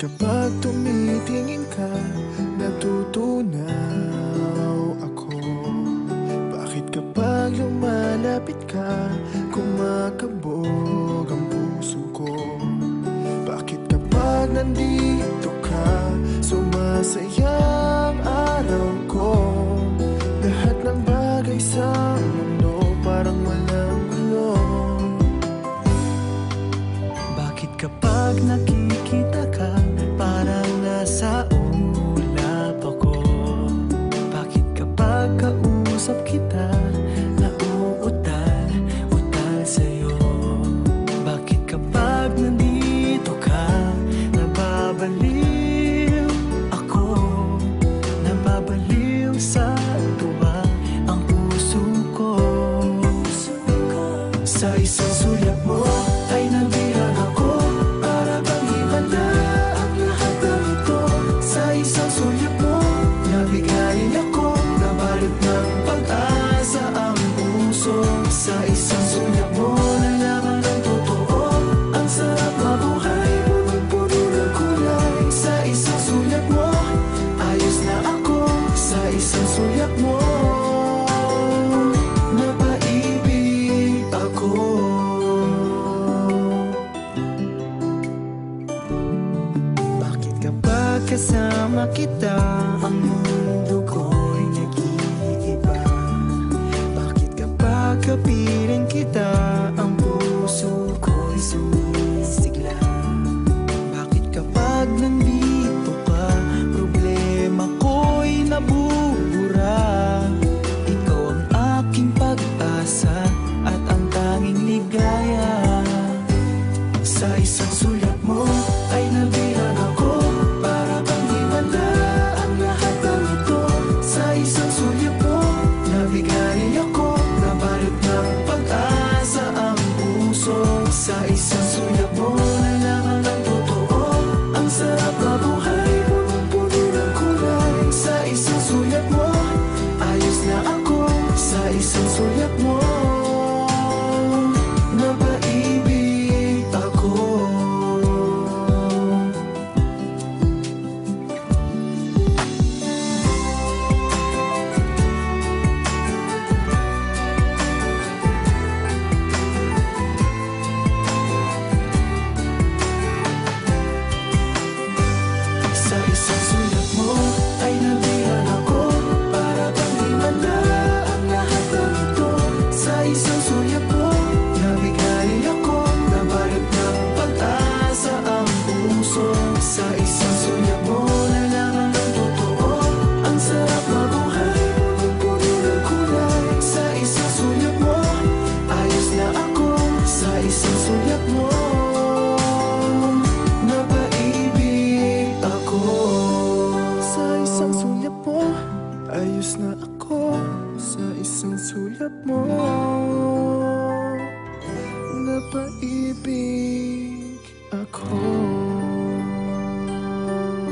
kapag tumitingin ka, natutunaw ako? Bakit kapag lumalapit ka, kumakabog ang puso ko? Bakit kapag nandito ka, sumasaya ang araw ko? Lahat ng bagay sa mundo parang walang gulo. Bakit kapag nakikita ka, parang nasa ulap ako? Bakit kapag kausap kita, nauutal sa'yo? Bakit kapag nandito ka, nababaliw ako? Nababaliw sa tuwa ang puso ko. Sa isang sulyap mo ay nabilang ako, para bang himala ang lahat ng ito. Sa isang sulyap mo, nabigayin ako, nabalot ng pag-asa ang puso. Sa isang sulyap mo, nalaman ng totoo, ang sarap mabuhay, punong-puno ng kulay. Sa isang sulyap mo, ayos na ako. Sa isang sulyap mo, napaibig ako. Bakit kapag kasama kita, ang mundo ko'y nag-iiba? Bakit kapag kapiling kita, ang puso ko'y sumisigla? Bakit kapag nandito ka, problema ko'y nabubura? Ikaw ang aking pag-asa at ang tanging ligaya. Sa isang sulyap mo ay nabilang ako, para bang himala ang lahat ng ito. Sa isang sulyap mo, nabigay ako, nabalot ng pag-asa ang puso. Sa isang sulyap mo, nalaman ng totoo, ang sarap mabuhay, punong-puno ng kulay. Sa isang sulyap mo, ayos na ako. Sa isang sulyap mo, napaibig ako. Sa isang sulyap mo ay nabilang ako, para bang himala ang lahat ng ito. Sa isang sulyap mo, nabigay ako, nabalot ng pag-asa ang puso. Sa isang sulyap mo, nalaman ng totoo, ang sarap mabuhay, punong-puno ng kulay. Sa isang sulyap mo, ayos na ako. Sa isang sulyap mo, napaibig ako. Sa isang sulyap mo, ayos na ako. Sa isang sulyap mo, napaibig ako.